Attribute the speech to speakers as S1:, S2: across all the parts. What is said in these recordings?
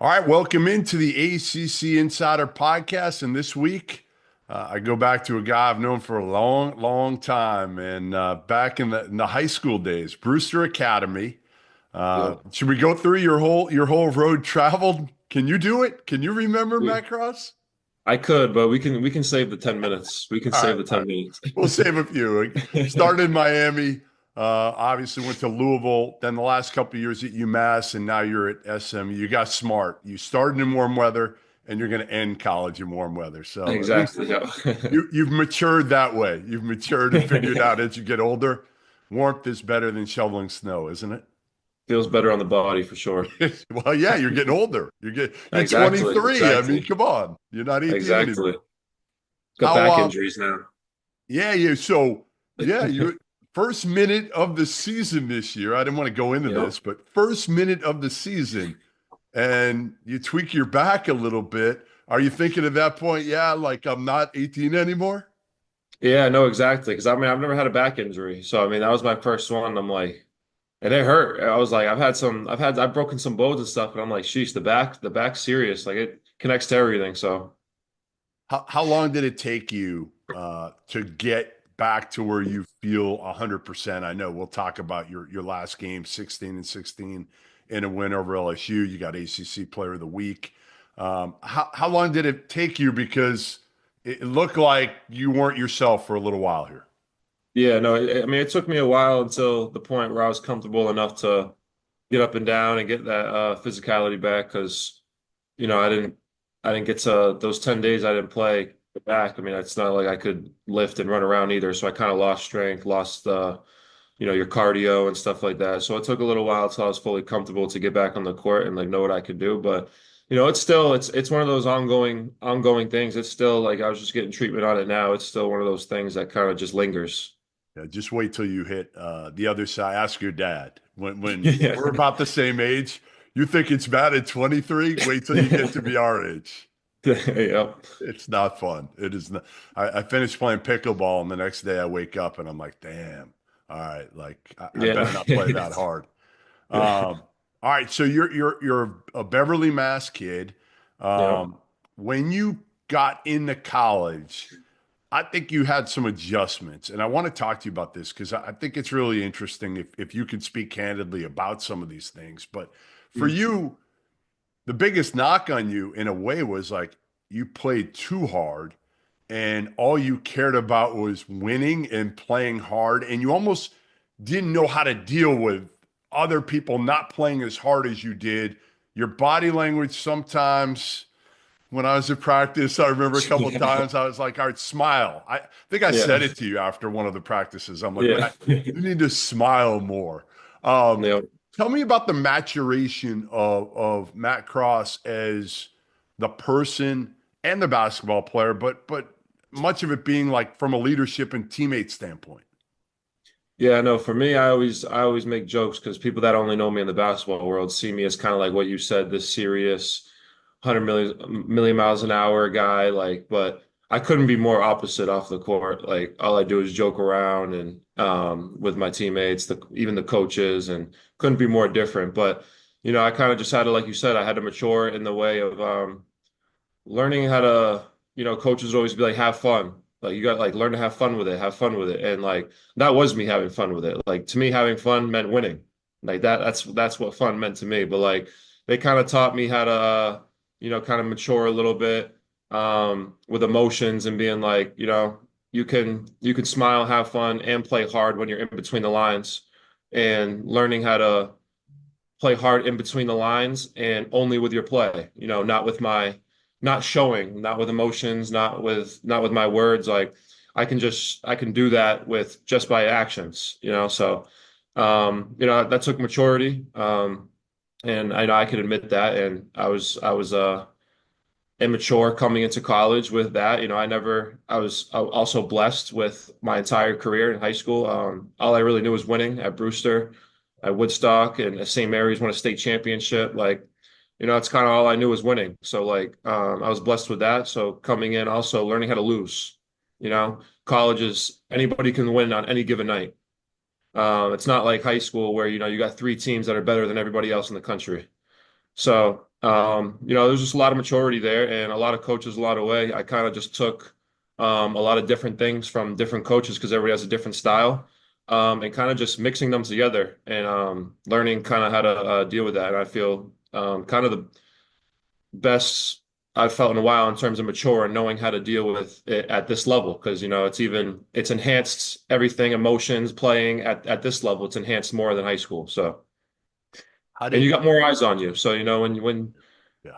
S1: All right, welcome into the ACC Insider podcast. And this week, I go back to a guy I've known for a long, long time, and back in the high school days, Brewster Academy.
S2: Yep.
S1: Should we go through your whole road traveled? Can you do it? Can you remember
S2: We
S1: Matt Cross?
S2: I could, but we can save the 10 minutes. We can
S1: All
S2: save
S1: right,
S2: the
S1: all
S2: 10
S1: right.
S2: minutes.
S1: We'll save a few. Started in Miami, obviously went to Louisville, then the last couple of years at UMass, and now you're at SMU. You got smart. You started in warm weather, and you're going to end college in warm weather. So at least
S2: Exactly. Yeah.
S1: you've matured that way. You've matured and figured out as you get older, warmth is better than shoveling snow, isn't it?
S2: Feels better on the body for sure.
S1: Well, yeah, you're getting older. You're
S2: Exactly.
S1: 23. I mean,
S2: Exactly.
S1: come on. You're not 18
S2: Exactly.
S1: anymore.
S2: Got
S1: How
S2: back injuries now.
S1: Yeah, yeah. So, yeah, you first minute of the season this year. I didn't want to go into
S2: Yep.
S1: this, but first minute of the season, and you tweak your back a little bit. Are you thinking at that point, yeah, like I'm not 18 anymore?
S2: Yeah, no, exactly. Because I mean, I've never had a back injury. So I mean, that was my first one. I'm like, and it hurt. I was like, I've broken some bones and stuff, and I'm like, sheesh, the back's serious. Like it connects to everything. So
S1: How long did it take you to get back to where you feel 100%? I know we'll talk about your last game, 16 and 16 in a win over LSU. You got ACC Player of the Week. How long did it take you? Because it looked like you weren't yourself for a little while here.
S2: yeah, no, I mean, it took me a while until the point where I was comfortable enough to get up and down and get that physicality back because I didn't get to those 10 days I didn't play back. I mean, it's not like I could lift and run around either. So I kind of lost strength, lost your cardio and stuff like that. So it took a little while till I was fully comfortable to get back on the court and like know what I could do. But it's one of those ongoing things. It's still like I was just getting treatment on it now. It's still one of those things that kind of just lingers.
S1: Yeah, just wait till you hit the other side. Ask your dad. When
S2: Yeah.
S1: we're about the same age, you think it's bad at 23? Wait till you get to be our age.
S2: Yep.
S1: It's not fun. It is not. I finished playing pickleball, and the next day I wake up and I'm like, damn. All right, like I
S2: Yeah.
S1: better not play that hard. All right, so you're a Beverly, Mass kid.
S2: Yeah.
S1: When you got into college, I think you had some adjustments, and I want to talk to you about this because I think it's really interesting if you could speak candidly about some of these things. But for you, the biggest knock on you in a way was like you played too hard and all you cared about was winning and playing hard and you almost didn't know how to deal with other people not playing as hard as you did. Your body language sometimes when I was at practice, I remember a couple of
S2: Yeah.
S1: times I was like, all right, smile. I think I
S2: Yeah.
S1: said it to you after one of the practices. I'm like,
S2: Yeah.
S1: Matt, you need to smile more. Um,
S2: Yeah.
S1: Tell me about the maturation of Matt Cross as the person and the basketball player, but much of it being like from a leadership and teammate standpoint.
S2: Yeah, no, for me, I always make jokes because people that only know me in the basketball world see me as kind of like what you said, this serious 100 million miles an hour guy. Like, but I couldn't be more opposite off the court. Like, all I do is joke around and with my teammates, even the coaches, and couldn't be more different. But I kind of just had to, like you said, I had to mature in the way of learning how to, coaches always be like, have fun. Like you got like learn to have fun with it, have fun with it. And like that was me having fun with it. Like to me, having fun meant winning. Like that's what fun meant to me. But like they kind of taught me how to kind of mature a little bit with emotions and being like, you can smile, have fun, and play hard when you're in between the lines. And learning how to play hard in between the lines and only with your play, not showing, not with emotions, not with my words. Like I can do that with just by actions. So that took maturity. And I know I can admit that. And I was immature coming into college with that. I was also blessed with my entire career in high school. All I really knew was winning at Brewster, at Woodstock, and at St. Mary's won a state championship. Like, that's kind of all I knew was winning. So like, I was blessed with that. So coming in, also learning how to lose. Colleges, anybody can win on any given night. It's not like high school where you got three teams that are better than everybody else in the country. So There's just a lot of maturity there and a lot of coaches a lot of way. I kind of just took a lot of different things from different coaches because everybody has a different style, and kind of just mixing them together and learning kind of how to deal with that. And I feel kind of the best I've felt in a while in terms of mature and knowing how to deal with it at this level because it's enhanced everything, emotions, playing at this level. It's enhanced more than high school. So
S1: How
S2: and you
S1: did
S2: got more eyes on you. So when
S1: yeah.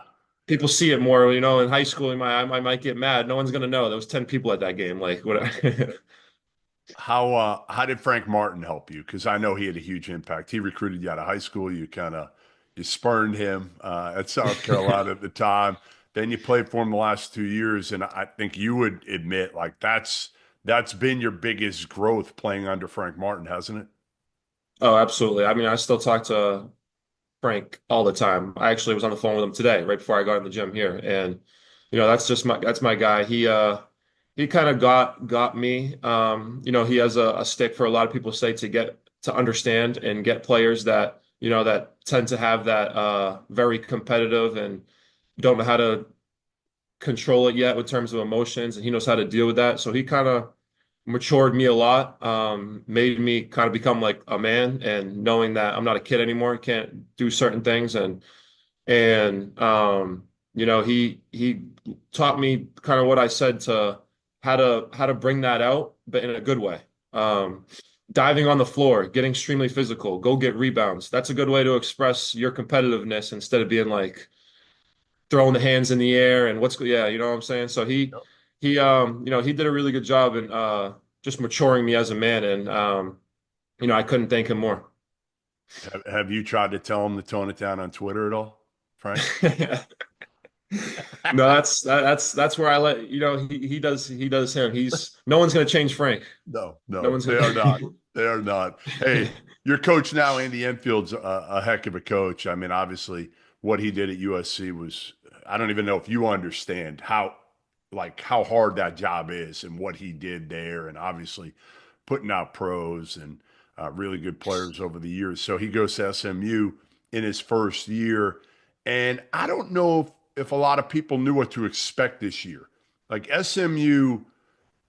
S2: people see it more. In high school, I might get mad. No one's gonna know there was 10 people at that game. Like what?
S1: How did Frank Martin help you? Because I know he had a huge impact. He recruited you out of high school. You spurned him at South Carolina at the time. Then you played for him the last 2 years, and I think you would admit like that's been your biggest growth playing under Frank Martin, hasn't it?
S2: Oh, absolutely. I mean, I still talk to Frank all the time. I actually was on the phone with him today, right before I got in the gym here, and that's my guy. He kind of got me. He has a stick for a lot of people say to understand and get players that that tend to have that very competitive and don't know how to control it yet with terms of emotions, and he knows how to deal with that. So he kind of matured me a lot, made me kind of become like a man, and knowing that I'm not a kid anymore, can't do certain things, and he taught me kind of what I said to how to bring that out, but in a good way. Diving on the floor, getting extremely physical, go get rebounds. That's a good way to express your competitiveness instead of being like throwing the hands in the air and yeah, you know what I'm saying? So he did a really good job in just maturing me as a man and I couldn't thank him more.
S1: Have you tried to tell him to tone it down on Twitter at all, Frank?
S2: No, that's where I let he does him. He's no one's gonna change Frank.
S1: No,
S2: No
S1: no,
S2: one's
S1: they are not.
S2: gonna
S1: They are not. Hey, your coach now, Andy Enfield's a heck of a coach. I mean, obviously, what he did at USC was, I don't even know if you understand how hard that job is and what he did there. And obviously, putting out pros and really good players over the years. So he goes to SMU in his first year. And I don't know if a lot of people knew what to expect this year. Like SMU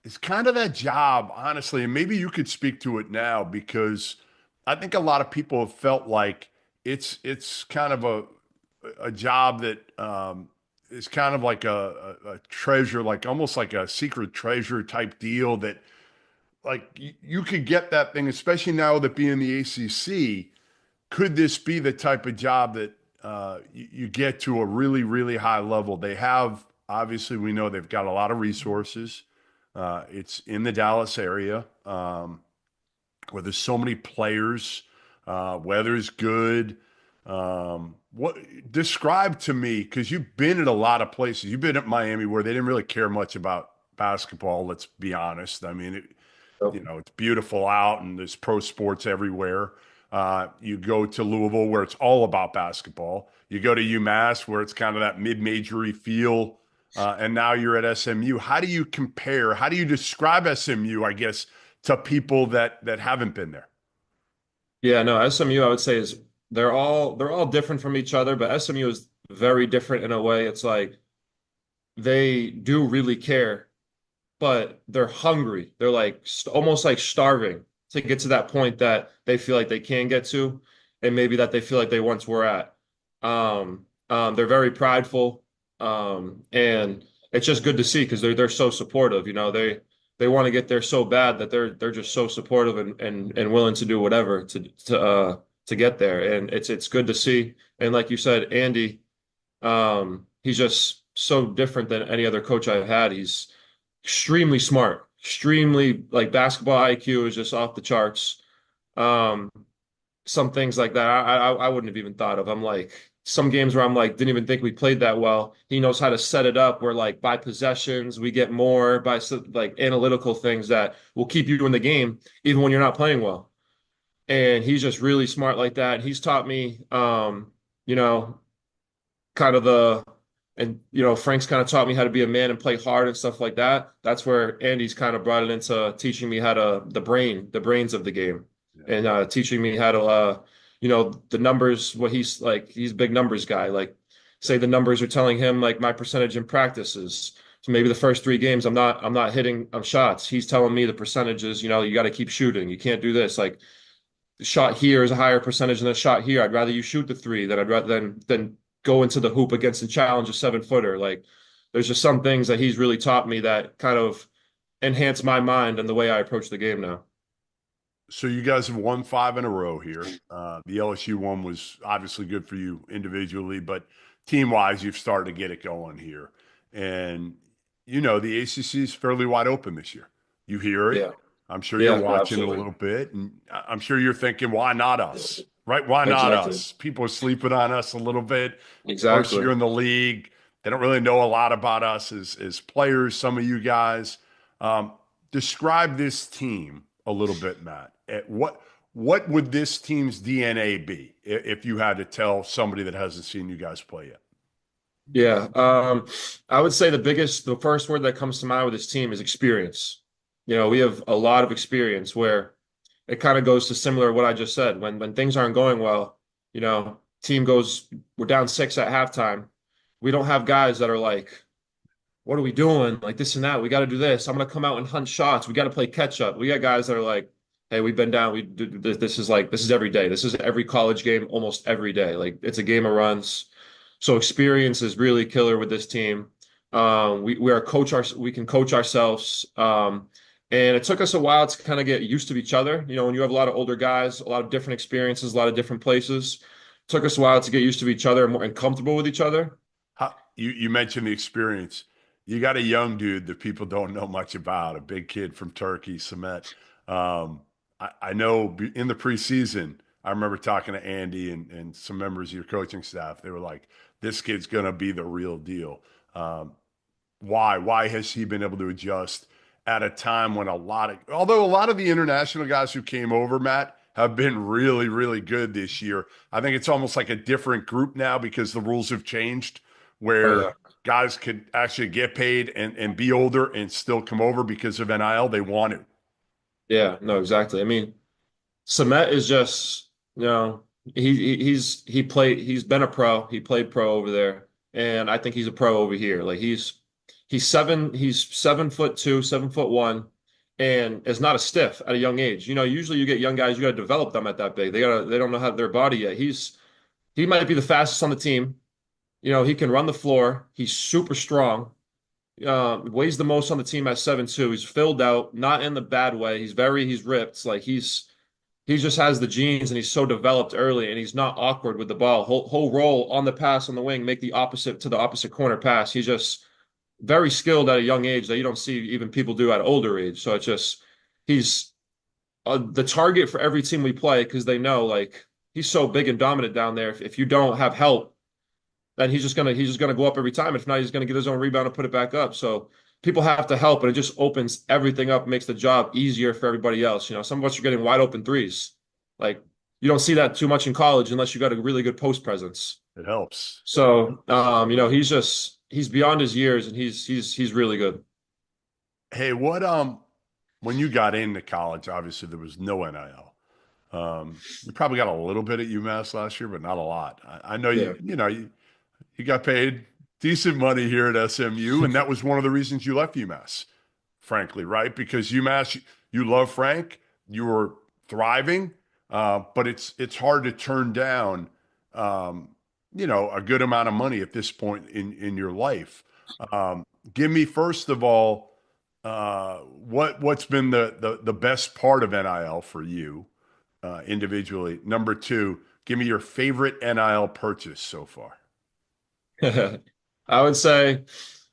S1: it's kind of that job, honestly, and maybe you could speak to it now because I think a lot of people have felt like it's kind of a job that is kind of like a treasure, like almost like a secret treasure type deal that like you could get that thing, especially now that being the ACC. Could this be the type of job that you get to a really, really high level? They have, obviously, we know they've got a lot of resources. It's in the Dallas area where there's so many players. Weather's good. What describe to me because you've been at a lot of places. You've been at Miami where they didn't really care much about basketball. Let's be honest. I mean, it's beautiful out and there's pro sports everywhere. You go to Louisville where it's all about basketball. You go to UMass where it's kind of that mid-majory feel. And now you're at SMU. How do you compare? How do you describe SMU, I guess, to people that haven't been there?
S2: Yeah, no, SMU I would say is they're all different from each other, but SMU is very different in a way. It's like they do really care, but they're hungry. They're like almost like starving to get to that point that they feel like they can get to, and maybe that they feel like they once were at. They're very prideful, and it's just good to see because they're so supportive. They want to get there so bad that they're just so supportive and willing to do whatever to get there, and it's good to see. And like you said, Andy, he's just so different than any other coach I've had. He's extremely smart, extremely like basketball IQ is just off the charts. Um, some things like that I wouldn't have even thought of. I'm like some games where I'm like didn't even think we played that well. He knows how to set it up where like by possessions we get more by like analytical things that will keep you in the game even when you're not playing well. And he's just really smart like that. He's taught me, you know, kind of Frank's kind of taught me how to be a man and play hard and stuff like that. That's where Andy's kind of brought it into teaching me how to the brains of the game,
S1: Yeah.
S2: and teaching me how to the numbers. What he's like, he's a big numbers guy. Like say the numbers are telling him like my percentage in practices. So maybe the first 3 games I'm not hitting shots. He's telling me the percentages, you got to keep shooting. You can't do this. Like the shot here is a higher percentage than the shot here. I'd rather you shoot the three than I'd rather than go into the hoop against and challenge a 7-footer. Like there's just some things that he's really taught me that kind of enhance my mind and the way I approach the game now.
S1: So you guys have won 5 in a row here. The LSU one was obviously good for you individually, but team-wise, you've started to get it going here. And the ACC is fairly wide open this year. You hear it.
S2: Yeah.
S1: I'm sure you're
S2: Yeah,
S1: watching it a
S2: absolutely.
S1: little bit, and I'm sure you're thinking, why not us? Right? Why not
S2: Exactly.
S1: us? People are sleeping on us a little bit. First
S2: Exactly.
S1: year in the league, they don't really know a lot about us as players. Some of you guys, um, describe this team a little bit, Matt. What would this team's DNA be if you had to tell somebody that hasn't seen you guys play yet?
S2: Yeah. I would say the first word that comes to mind with this team is experience. We have a lot of experience where it kind of goes to similar to what I just said. When things aren't going well, team goes, we're down 6 at halftime. We don't have guys that are like, what are we doing? Like this and that. We got to do this. I'm gonna come out and hunt shots. We got to play catch up. We got guys that are like, hey, we've been down. We do this. This is every day. This is every college game, almost every day. Like it's a game of runs. So experience is really killer with this team. We can coach ourselves. And it took us a while to kind of get used to each other. When you have a lot of older guys, a lot of different experiences, a lot of different places, it took us a while to get used to each other and comfortable with each other.
S1: You mentioned the experience. You got a young dude that people don't know much about, a big kid from Turkey, Samet. I know in the preseason, I remember talking to Andy and some members of your coaching staff. They were like, this kid's going to be the real deal. Um, why? Why has he been able to adjust at a time when although a lot of the international guys who came over, Matt, have been really, really good this year. I think it's almost like a different group now because the rules have changed
S2: Oh
S1: where
S2: yeah.
S1: guys could actually get paid and be older and still come over because of NIL. They want it.
S2: Yeah, no, exactly. I mean, Samet is just, he's been a pro. He played pro over there, and I think he's a pro over here. Like he's 7'2", 7'1", and is not a stiff at a young age. Usually you get young guys, you got to develop them at that big. They don't know how their body yet. He might be the fastest on the team. He can run the floor. He's super strong. Weighs the most on the team at 7'2". He's filled out, not in the bad way. He's ripped. Like he just has the genes and he's so developed early and he's not awkward with the ball. Whole roll on the pass on the wing, make the opposite to the opposite corner pass. He's just very skilled at a young age that you don't see even people do at older age. So it's just he's the target for every team we play because they know like he's so big and dominant down there. If you don't have help, then he's just gonna go up every time. If not, he's gonna get his own rebound and put it back up. So people have to help, and it just opens everything up, makes the job easier for everybody else. Some of us are getting wide open threes. Like you don't see that too much in college unless you got a really good post presence.
S1: It helps.
S2: So he's beyond his years and he's really good.
S1: Hey, when you got into college, obviously there was no NIL. You probably got a little bit at UMass last year, but not a lot. I know
S2: Yeah.
S1: you got paid decent money here at SMU, and that was one of the reasons you left UMass, frankly, right? Because UMass, you love Frank, you were thriving, but it's hard to turn down, a good amount of money at this point in your life. Give me first of all, what's been the best part of NIL for you individually? Number two, give me your favorite NIL purchase so far.
S2: I would say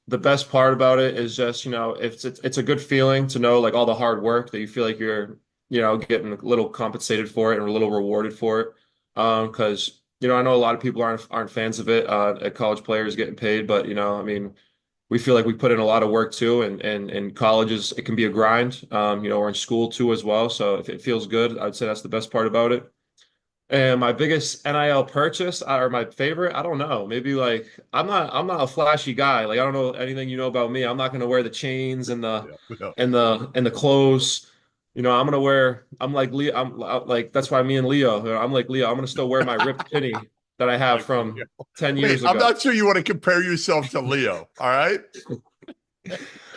S2: the best part about it is just, it's a good feeling to know like all the hard work that you feel like you're, getting a little compensated for it and a little rewarded for it. Because, I know a lot of people aren't fans of it, at college players getting paid, but I mean, we feel like we put in a lot of work too, and colleges, it can be a grind. Or in school too as well. So if it feels good, I'd say that's the best part about it. And my biggest NIL purchase or my favorite, I don't know. Maybe like I'm not a flashy guy. Like I don't know anything about me. I'm not gonna wear the chains and the
S1: Yeah. Yeah.
S2: clothes. I'm gonna wear I'm like Leo. I'm like that's why me and Leo, I'm like Leo, I'm gonna still wear my ripped penny that I have
S1: Like
S2: from
S1: Leo.
S2: 10
S1: Wait,
S2: years
S1: I'm
S2: ago.
S1: not sure you want to compare yourself to Leo. All right.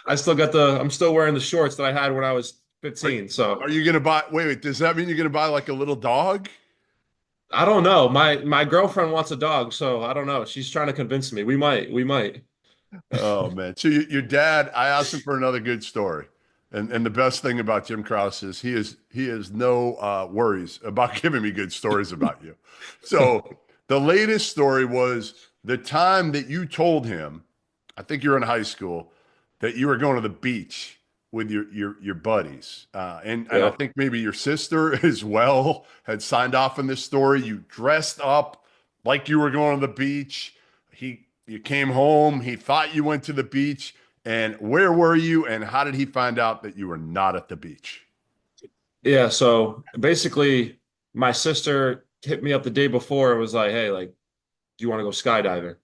S2: I'm still wearing the shorts that I had when I was
S1: Are,
S2: 15. So
S1: are you gonna buy? Wait. Does that mean you're gonna buy like a little dog?
S2: I don't know. My girlfriend wants a dog, so I don't know. She's trying to convince me. We might.
S1: Oh man. So your dad, I asked him for another good story. And the best thing about Jim Krause is he has no worries about giving me good stories about you. So the latest story was the time that you told him, I think you're in high school, that you were going to the beach with your buddies. And I
S2: Yep.
S1: think maybe your sister as well had signed off on this story. You dressed up like you were going to the beach. You came home. He thought you went to the beach. And where were you? And how did he find out that you were not at the beach?
S2: Yeah, so basically my sister hit me up the day before and was like, "Hey, like, do you want to go skydiving?"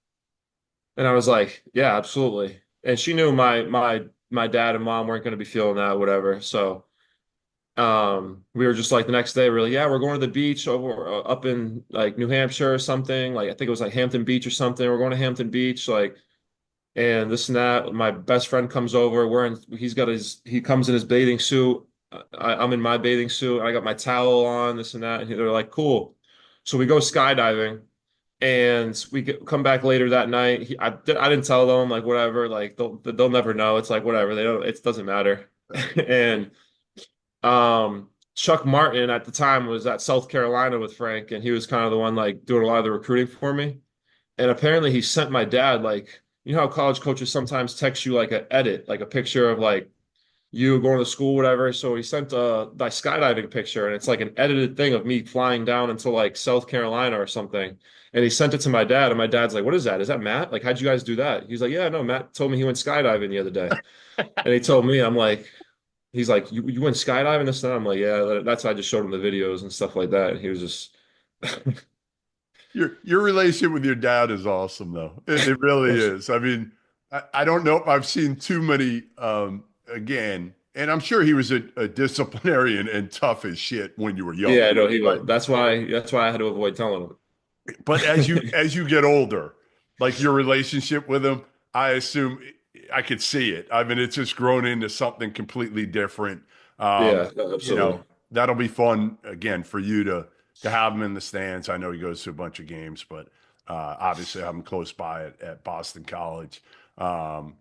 S2: And I was like, "Yeah, absolutely." And she knew my dad and mom weren't going to be feeling that, whatever. So we were just like the next day, we were like, yeah, we're going to the beach over up in like New Hampshire or something. Like I think it was like Hampton Beach or something. We're going to Hampton Beach, like, and this and that. My best friend comes over. He comes in his bathing suit. I'm in my bathing suit. I got my towel on, this and that. And they're like, cool. So we go skydiving. And come back later that night. I didn't tell them, like, whatever, like they'll never know. It's like whatever. They don't. It doesn't matter. And Chuck Martin at the time was at South Carolina with Frank, and he was kind of the one like doing a lot of the recruiting for me. And apparently he sent my dad like, you know how college coaches sometimes text you like an edit, like a picture of like you going to school, whatever. So he sent my skydiving picture, and it's like an edited thing of me flying down into like South Carolina or something. And he sent it to my dad, and my dad's like, "What is that? Is that Matt? Like, how'd you guys do that?" He's like, "Yeah, no, Matt told me he went skydiving the other day." And he told me, I'm like, he's like, you went skydiving this time? I'm like, yeah, that's why I just showed him the videos and stuff like that. And he was just,
S1: Your relationship with your dad is awesome, though. It really is. I mean, I don't know if I've seen too many. Again, and I'm sure he was a disciplinarian and tough as shit when you were
S2: yeah,
S1: younger.
S2: no, he
S1: But
S2: was. That's why I had to avoid telling him.
S1: but as you get older, like your relationship with him, I assume I could see it. I mean, it's just grown into something completely different. Um,
S2: Yeah, no,
S1: you
S2: absolutely.
S1: know, that'll be fun again for you to have him in the stands. I know he goes to a bunch of games, but obviously have him close by at Boston College. Um,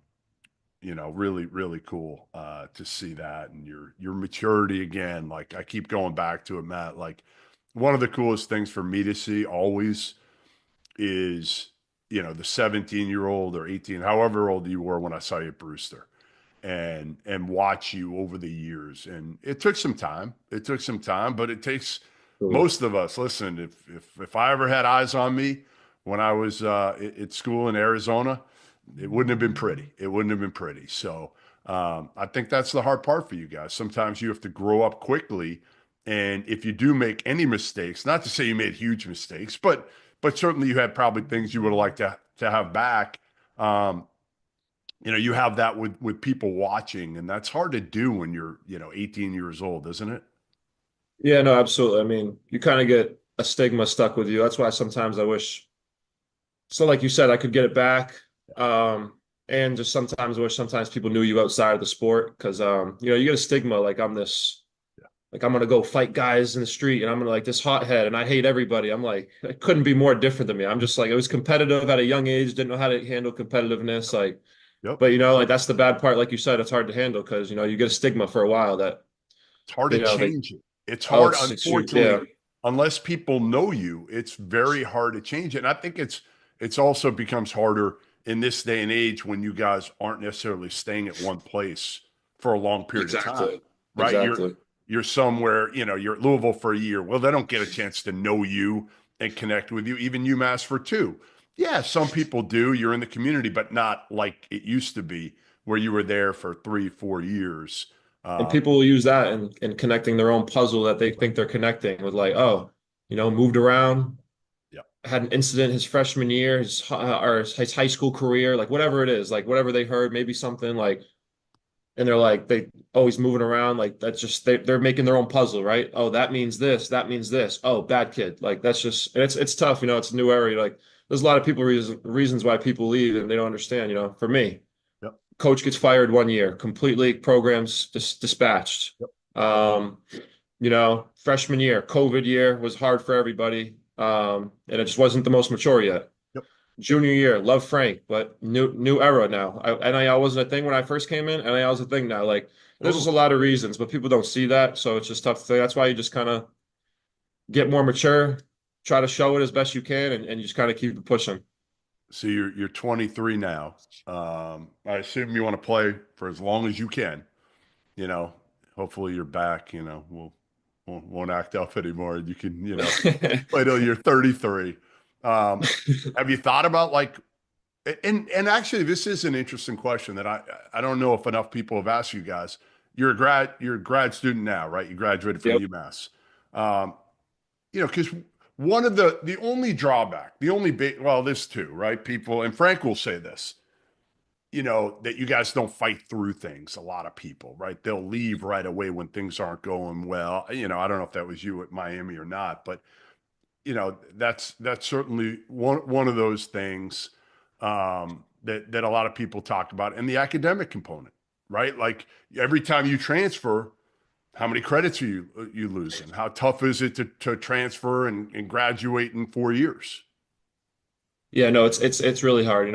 S1: really, really cool to see that and your maturity again. Like I keep going back to it, Matt. Like one of the coolest things for me to see always is the 17-year-old or 18, however old you were when I saw you at Brewster, and watch you over the years. And it took some time. It took some time, but it takes
S2: Cool.
S1: most of us. Listen, if I ever had eyes on me when I was at school in Arizona, it wouldn't have been pretty. It wouldn't have been pretty. So I think that's the hard part for you guys. Sometimes you have to grow up quickly, and if you do make any mistakes, not to say you made huge mistakes, but certainly you had probably things you would have liked to have back. Um, you have that with people watching, and that's hard to do when you're 18 years old, isn't it?
S2: Yeah, no, absolutely. I mean, you kind of get a stigma stuck with you. That's why sometimes I wish, so like you said, I could get it back. Um, and just sometimes I wish sometimes people knew you outside of the sport because, you get a stigma like I'm this. Like I'm gonna go fight guys in the street and I'm gonna like this hothead and I hate everybody. I'm like, it couldn't be more different than me. I'm just like, I was competitive at a young age, didn't know how to handle competitiveness. Like,
S1: Yep.
S2: but like that's the bad part. Like you said, it's hard to handle because you get a stigma for a while that,
S1: It's hard to
S2: they,
S1: change it. It's
S2: oh,
S1: hard,
S2: yeah,
S1: unfortunately, unless people know you, it's very hard to change it. And I think it's also becomes harder in this day and age when you guys aren't necessarily staying at one place for a long period of time,
S2: exactly,
S1: right? You're
S2: exactly.
S1: you're somewhere, you're at Louisville for a year. Well, they don't get a chance to know you and connect with you. Even UMass for two. Yeah, some people do. You're in the community, but not like it used to be where you were there for 3, 4 years.
S2: And
S1: Um,
S2: people will use that and connecting their own puzzle that they think they're connecting with like, oh, moved around,
S1: yeah.
S2: had an incident his freshman year, or his high school career, like whatever it is, like whatever they heard, maybe something like and they're like they always moving around like that's just they're making their own puzzle, right? Oh, that means this, that means this. Oh, bad kid. Like that's just it's tough, it's a new area. Like there's a lot of people reasons why people leave and they don't understand, For me,
S1: Yep.
S2: coach gets fired 1 year, completely programs dispatched.
S1: Yep.
S2: Um, freshman year, COVID year was hard for everybody. And it just wasn't the most mature yet.
S1: Yep.
S2: Junior year, love Frank, but new era now. NIL wasn't a thing when I first came in. NIL is a thing now. Like there's just a
S1: Totally.
S2: lot of reasons, but people don't see that, so it's just tough to say. That's why you just kind of get more mature, try to show it as best you can, and you just kind of keep it pushing.
S1: So you're 23 now. I assume you want to play for as long as you can. You know, hopefully you're back. Won't act up anymore. You can play till you're 33. Have you thought about like and actually this is an interesting question that I don't know if enough people have asked you guys. You're a grad student now, right? You graduated from
S2: Yep.
S1: UMass. Um, because one of the only drawback, the only big, well, there's two, right? People, and Frank will say this, that you guys don't fight through things. A lot of people, right? They'll leave right away when things aren't going well. I don't know if that was you at Miami or not, but that's certainly one of those things that a lot of people talk about, and the academic component, right? Like every time you transfer, how many credits are you losing? How tough is it to transfer and graduate in 4 years?
S2: Yeah, no, it's really hard.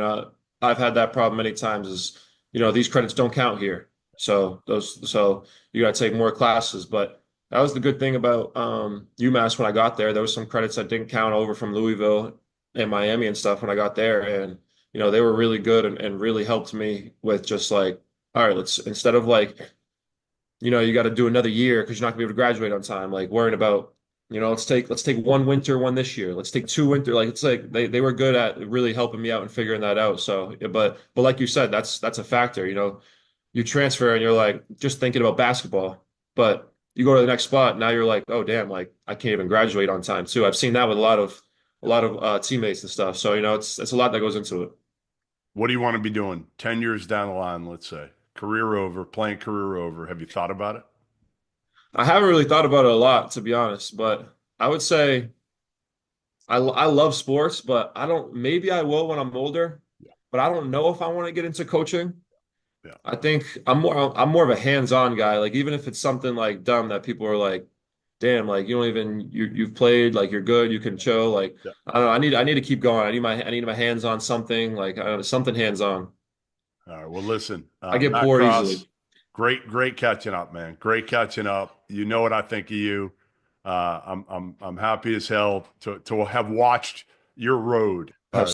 S2: I've had that problem many times. These credits don't count here, so you got to take more classes. But that was the good thing about UMass when I got there. There was some credits that didn't count over from Louisville and Miami and stuff when I got there, and they were really good and really helped me with just like, all right, let's instead of like, you got to do another year because you're not gonna be able to graduate on time, like worrying about let's take one winter one this year. Let's take two winter. Like it's like they were good at really helping me out and figuring that out. So, but like you said, that's a factor. You transfer and you're like just thinking about basketball, but you go to the next spot. Now you're like, oh damn, like I can't even graduate on time too. I've seen that with a lot of teammates and stuff. So it's a lot that goes into it.
S1: What do you want to be doing 10 years down the line, let's say? Career over, playing career over. Have you thought about it?
S2: I haven't really thought about it a lot, to be honest, but I would say I love sports, but I don't, maybe I will when I'm older,
S1: Yeah.
S2: but I don't know if I want to get into coaching.
S1: Yeah.
S2: I think I'm more of a hands-on guy. Like even if it's something like dumb that people are like, damn, like you don't even you've played, like you're good, you can chill. Like
S1: Yeah.
S2: I don't know, I need to keep going. I need my hands on something, like something hands-on.
S1: All right. Well, listen,
S2: I get
S1: Matt
S2: bored
S1: Cross,
S2: easily.
S1: great catching up, man. Great catching up. You know what I think of you. I'm happy as hell to have watched your road